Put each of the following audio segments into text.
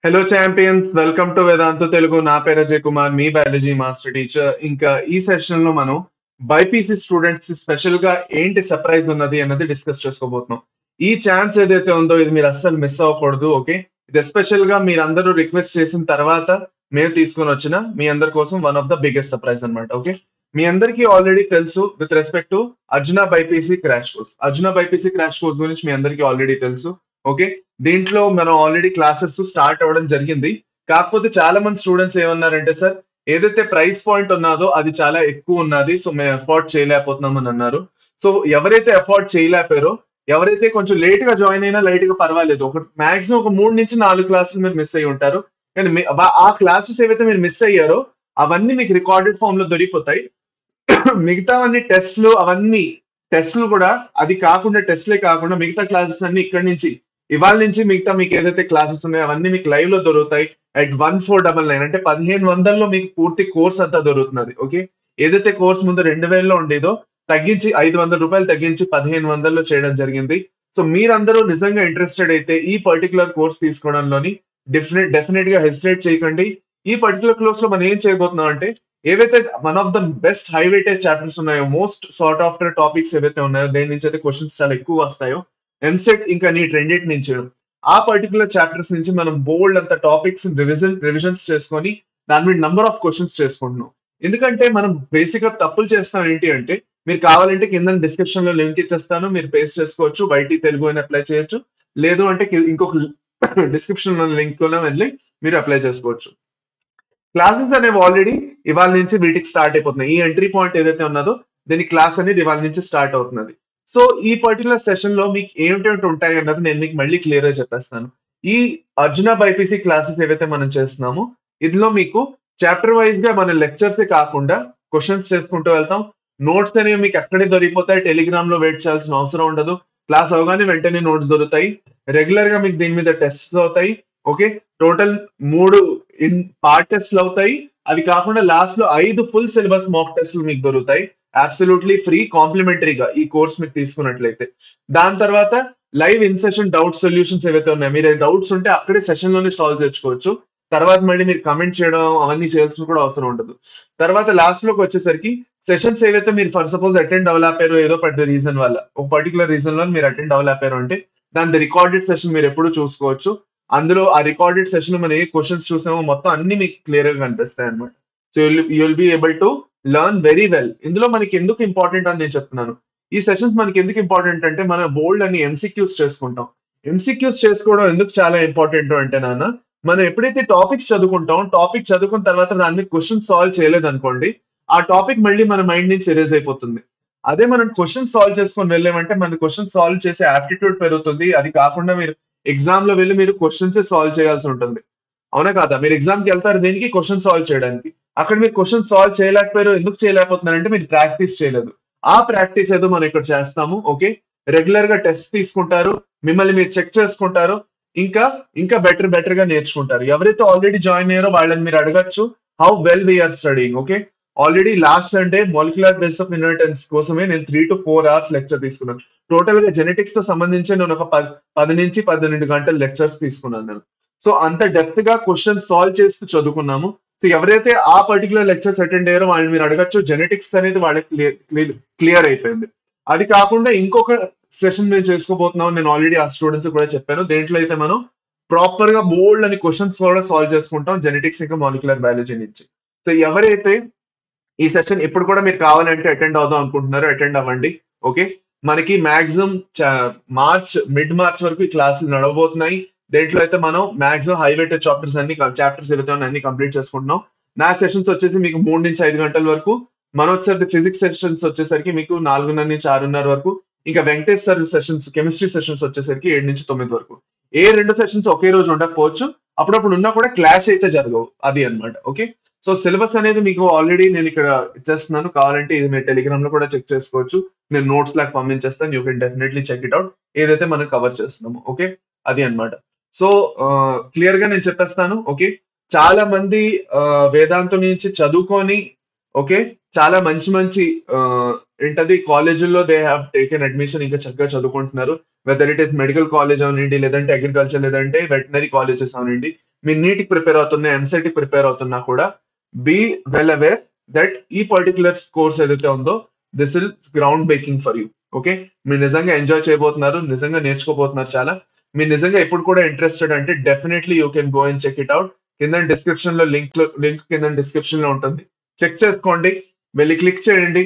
Hello champions, welcome to వేదాంత తెలుగు. నా పేరు అజయ్ కుమార్, మీ biology master teacher. ఇంకా ఈ సెషన్ లో మనం బైపీసీ స్టూడెంట్స్ స్పెషల్ గా ఏంటి సర్ప్రైజ్ ఉన్నది అన్నది డిస్కస్ చేసుకోబోతున్నాం. ఈ ఛాన్స్ ఏదైతే ఉందో ఇది మీరు అస్సలు మిస్ అవ్వకూడదు. ఓకే, ఇది ఎస్పెషల్ గా మీరందరూ రిక్వెస్ట్ చేసిన తర్వాత మేము తీసుకొని వచ్చిన మీ అందరి కోసం one of the biggest surprise అన్నమాట. ఓకే, మీ అందరికీ ఆల్రెడీ తెలుసు with respect to Arjuna BiPC crash course. Arjuna BiPC crash course గురించి మీ అందరికీ ఆల్రెడీ తెలుసు. ఓకే, దీంట్లో మనం ఆల్రెడీ క్లాసెస్ స్టార్ట్ అవ్వడం జరిగింది. కాకపోతే చాలా మంది స్టూడెంట్స్ ఏమన్నారంటే, సార్ ఏదైతే ప్రైస్ పాయింట్ ఉన్నదో అది చాలా ఎక్కువ ఉన్నది, సో మేము అఫోర్డ్ చేయలేకపోతున్నాం అని అన్నారు. సో ఎవరైతే అఫోర్డ్ చేయలేకపోయారో, ఎవరైతే కొంచెం లేట్ గా జాయిన్ అయినా లైట్ గా పర్వాలేదు, ఒక మాక్సిమం ఒక 3 నుంచి 4 క్లాసులు మీరు మిస్ అయ్యి ఉంటారు. కానీ ఆ క్లాసెస్ ఏవైతే మీరు మిస్ అయ్యారో అవన్నీ మీకు రికార్డెడ్ ఫామ్ లో దొరికిపోతాయి. మిగతావన్నీ టెస్ట్లు కూడా అది కాకుండా, టెస్ట్లే కాకుండా మిగతా క్లాసెస్ అన్ని ఇక్కడ నుంచి ఇవాళ నుంచి మిగతా మీకు ఏదైతే క్లాసెస్ ఉన్నాయో అవన్నీ మీకు లైవ్ లో దొరుకుతాయి అట్ 1499, అంటే 1500లో మీకు పూర్తి కోర్స్ అంతా దొరుకుతున్నది. ఓకే, ఏదైతే కోర్స్ ముందు 2000లో ఉండేదో తగ్గించి 500 రూపాయలు తగ్గించి 1500లో చేయడం జరిగింది. సో మీరందరూ నిజంగా ఇంట్రెస్టెడ్ అయితే ఈ పర్టికులర్ కోర్స్ తీసుకోవడంలోని డెఫినెట్ గా హెసిటేట్ చేయకండి. ఈ పర్టికులర్ కోర్స్ లో మనం ఏం చేయబోతున్నాం అంటే, ఏవైతే one of the best high weightage chapters ఉన్నాయో, మోస్ట్ సార్ట్ ఆఫ్టర్ టాపిక్స్ ఏవైతే ఉన్నాయో, దేని నుంచి అయితే క్వశ్చన్స్ చాలా ఎక్కువ వస్తాయో, ఎంసెట్ ఇంకా నీట్ రెండింటి నుంచి, ఆ పర్టికులర్ చాప్టర్స్ నుంచి మనం బోల్డ్ అంత టాపిక్స్ రివిజన్స్ చేసుకొని దాని మీద నంబర్ ఆఫ్ క్వశ్చన్స్ చేసుకుంటున్నాం. ఎందుకంటే మనం బేసిక్ గా తప్పులు చేస్తాం ఏంటి అంటే, మీరు కావాలంటే కింద డిస్క్రిప్షన్ లో లింక్ ఇచ్చేస్తాను, మీరు పేస్ట్ చేసుకోవచ్చు, వైటీ తెలుగు అని అప్లై చేయొచ్చు. లేదు అంటే ఇంకొక డిస్క్రిప్షన్ లో లింక్ లో వెళ్ళి మీరు అప్లై చేసుకోవచ్చు. క్లాసెస్ అనేవి ఆల్రెడీ ఇవాళ నుంచి వీటికి స్టార్ట్ అయిపోతున్నాయి. ఈ ఎంట్రీ పాయింట్ ఏదైతే ఉన్నదో దీని క్లాస్ అనేది ఇవాళ నుంచి స్టార్ట్ అవుతున్నది. సో ఈ పర్టికులర్ సెషన్ లో మీకు ఏమిటేమిటి ఉంటాయి అన్నది నేను మీకు మళ్ళీ క్లియర్ గా చెప్పేస్తాను. ఈ అర్జున బైపీసీ క్లాసెస్ ఏవైతే మనం చేస్తున్నామో ఇందులో మీకు చాప్టర్ వైజ్ గా మన లెక్చర్స్ కాకుండా క్వశ్చన్స్ చేసుకుంటూ వెళ్తాం. నోట్స్ అనేవి మీకు అక్కడే దొరికిపోతాయి, టెలిగ్రామ్ లో వెయిట్ చేయాల్సిన అవసరం ఉండదు. క్లాస్ అవగానే వెంటనే నోట్స్ దొరుకుతాయి. రెగ్యులర్ గా మీకు దీని మీద టెస్ట్స్ అవుతాయి. ఓకే, టోటల్ 3 పార్ట్ టెస్ట్లు అవుతాయి. అది కాకుండా లాస్ట్ లో 5 ఫుల్ సిలబస్ మాక్ టెస్ట్లు మీకు దొరుకుతాయి అబ్సల్యూట్లీ ఫ్రీ, కాంప్లిమెంటరీగా ఈ కోర్స్ మీకు తీసుకున్నట్లయితే. దాని తర్వాత live in session doubt solutions ఏవైతే ఉన్నాయో, మీరు డౌట్స్ ఉంటే అక్కడే సెషన్ లోనే సాల్వ్ తెచ్చుకోవచ్చు. తర్వాత మళ్ళీ మీరు కమెంట్ చేయడం అవన్నీ చేయాల్సిన కూడా అవసరం ఉండదు. తర్వాత లాస్ట్ లోకి వచ్చేసరికి సెషన్స్ ఏవైతే మీరు ఫర్ సపోజ్ అటెండ్ అవ్వలేపారు, ఏదో పెద్ద రీజన్ వల్ల, ఒక పర్టికులర్ రీజన్ లో మీరు అటెండ్ అవ్వలేపారు అంటే దాని రికార్డెడ్ సెషన్ మీరు ఎప్పుడు చూసుకోవచ్చు. అందులో ఆ రికార్డెడ్ సెషన్ మనం ఏ క్వశ్చన్స్ చూసామో మొత్తం అన్ని మీకు క్లియర్ గా కనిపిస్తాయి అనమాట. So you'll be able to learn very well. ఇందులో మనకి ఎందుకు ఇంపార్టెంట్ అని నేను చెప్తున్నాను. ఈ సెషన్స్ మనకి ఎందుకు ఇంపార్టెంట్ అంటే, మన బోల్డ్ అని ఎంసీక్యూస్ చేసుకుంటాం. ఎంసీక్యూస్ చేసుకోవడం ఎందుకు చాలా ఇంపార్టెంట్ అంటే నాన్న, మనం ఎప్పుడైతే టాపిక్స్ చదువుకుంటాం, టాపిక్ చదువుకున్న తర్వాత దాని మీద క్వశ్చన్ సాల్వ్ చేయలేదు అనుకోండి, ఆ టాపిక్ మళ్ళీ మన మైండ్ నుంచి ఎరేజ్ అయిపోతుంది. అదే మనం క్వశ్చన్ సాల్వ్ చేసుకొని వెళ్ళామంటే మన క్వశ్చన్ సాల్వ్ చేసే యాప్టిట్యూడ్ పెరుగుతుంది. అది కాకుండా మీరు ఎగ్జామ్ లో వెళ్ళి మీరు క్వశ్చన్స్ సాల్వ్ చేయాల్సి ఉంటుంది. అవునా కాదా? మీరు ఎగ్జామ్ కి వెళ్తారు దేనికి? క్వశ్చన్ సాల్వ్ చేయడానికి. అక్కడ మీరు క్వశ్చన్ సాల్వ్ చేయలేకపోయారు. ఎందుకు చేయలేకపోతున్నారంటే మీరు ప్రాక్టీస్ చేయలేదు. ఆ ప్రాక్టీస్ ఏదో మనం ఇక్కడ చేస్తాము. ఓకే, రెగ్యులర్ గా టెస్ట్ తీసుకుంటారు, మిమ్మల్ని మీరు చెక్ చేసుకుంటారు, ఇంకా ఇంకా బెటర్ గా నేర్చుకుంటారు. ఎవరైతే ఆల్రెడీ జాయిన్ అయ్యారో వాళ్ళని మీరు అడగచ్చు how well we are studying. Okay, already last Sunday molecular base of inheritance కోసమే నేను 3 to 4 hours లెక్చర్ తీసుకున్నాను. టోటల్ గా జెనెటిక్స్ తో సంబంధించి నేను ఒక 10 నుంచి 12 గంటలు లెక్చర్స్ తీసుకున్నాను నేను. సో అంత డెప్త్ గా క్వశ్చన్ సాల్వ్ చేస్తూ చదువుకున్నాము. సో ఎవరైతే ఆ పర్టికులర్ లెక్చర్స్ అటెండ్ అయ్యారో వాళ్ళని మీరు అడగచ్చు. జెనెటిక్స్ అనేది వాళ్ళకి క్లియర్ అయిపోయింది. అది కాకుండా ఇంకొక సెషన్ మేము చేసుకోబోతున్నాం, నేను ఆల్రెడీ ఆ స్టూడెంట్స్ కూడా చెప్పాను. దేంట్లో అయితే మనం ప్రాపర్ గా బోల్డ్ అని క్వశ్చన్స్ కూడా సాల్వ్ చేసుకుంటాం జెనెటిక్స్ ఇంకా మాలిక్యులర్ బయాలజీ నుంచి. సో ఎవరైతే ఈ సెషన్ ఇప్పుడు కూడా మీరు కావాలంటే అటెండ్ అవుదాం అనుకుంటున్నారు, అటెండ్ అవ్వండి. ఓకే, మనకి మాక్సిమం మిడ్ మార్చ్ వరకు ఈ క్లాసులు నడవబోతున్నాయి. దేంట్లో అయితే మనం మాక్సిమం హైవైటెడ్ చాప్టర్స్ ఏవైతే ఉన్నాయి అన్ని కంప్లీట్ చేసుకుంటున్నాం. నా సెషన్స్ వచ్చేసి మీకు 3 నుంచి 5 గంటల వరకు, మనోజ్ సార్ ఫిజిక్స్ సెషన్స్ వచ్చేసరికి మీకు 4:30 నుంచి 6:30 వరకు, ఇంకా Venkatesh sir sessions chemistry sessions వచ్చేసరికి 7 నుంచి 9 వరకు. ఏ 2 సెషన్స్ ఒకే రోజు ఉండకపోవచ్చు, అప్పుడప్పుడు ఉన్నా కూడా క్లాష్ అయితే జరగవు, అది అన్నమాట. ఓకే, సో సిలబస్ అనేది మీకు ఆల్రెడీ నేను ఇక్కడ ఇచ్చేస్తున్నాను. కావాలంటే ఇది మీరు టెలిగ్రామ్ లో కూడా చెక్ చేసుకోవచ్చు. నేను నోట్స్ లాగా పంపించేస్తాను, you can definitely check it out ఏదైతే మనం కవర్ చేస్తున్నాము. ఓకే, అది అన్నమాట. సో క్లియర్ గా నేను చెప్పేస్తాను. ఓకే, చాలా మంది వేదాంతం నుంచి చదువుకొని, ఓకే, చాలా మంచి మంచి ఏంటది కాలేజీల్లో దే హ్యావ్ టేకెన్ అడ్మిషన్, ఇంకా చక్కగా చదువుకుంటున్నారు. Whether it is medical college అవనండి, లేదంటే అగ్రికల్చర్, లేదంటే వెటనరీ కాలేజెస్ అవనండి, మీరు నీట్కి ప్రిపేర్ అవుతున్నా, ఎంసెట్కి ప్రిపేర్ అవుతున్నా కూడా బీ వెల్ అవేర్ దట్ ఈ పర్టికులర్ కోర్స్ ఏదైతే ఉందో this is ground breaking for you. Okay, మీరు నిజంగా ఎంజాయ్ చేయబోతున్నారు, నిజంగా నేర్చుకోబోతున్నారు చాలా. మీరు నిజంగా ఎప్పుడు కూడా ఇంట్రెస్టెడ్ అంటే definitely you can go and check it out. కింద డిస్క్రిప్షన్ లో లింక్ కింద డిస్క్రిప్షన్ లో ఉంటుంది, చెక్ చేసుకోండి, వెళ్ళి క్లిక్ చేయండి.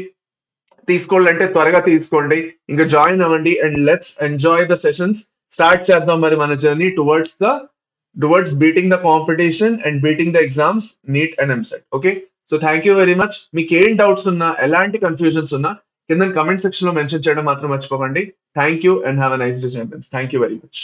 తీసుకోవాలంటే త్వరగా తీసుకోండి, ఇంకా జాయిన్ అవ్వండి and let's enjoy the sessions. Start చేద్దాం మరి మన journey towards beating the competition and beating the exams, NEET and EAMCET. Okay, so thank you very much. మీకు ఏం డౌట్స్ ఉన్నా, ఎలాంటి కన్ఫ్యూజన్స్ ఉన్నా కింద కమెంట్ సెక్షన్ లో మెన్షన్ చేయడం మాత్రం మర్చిపోకండి. Thank you and have a nice day champions. Thank you very much.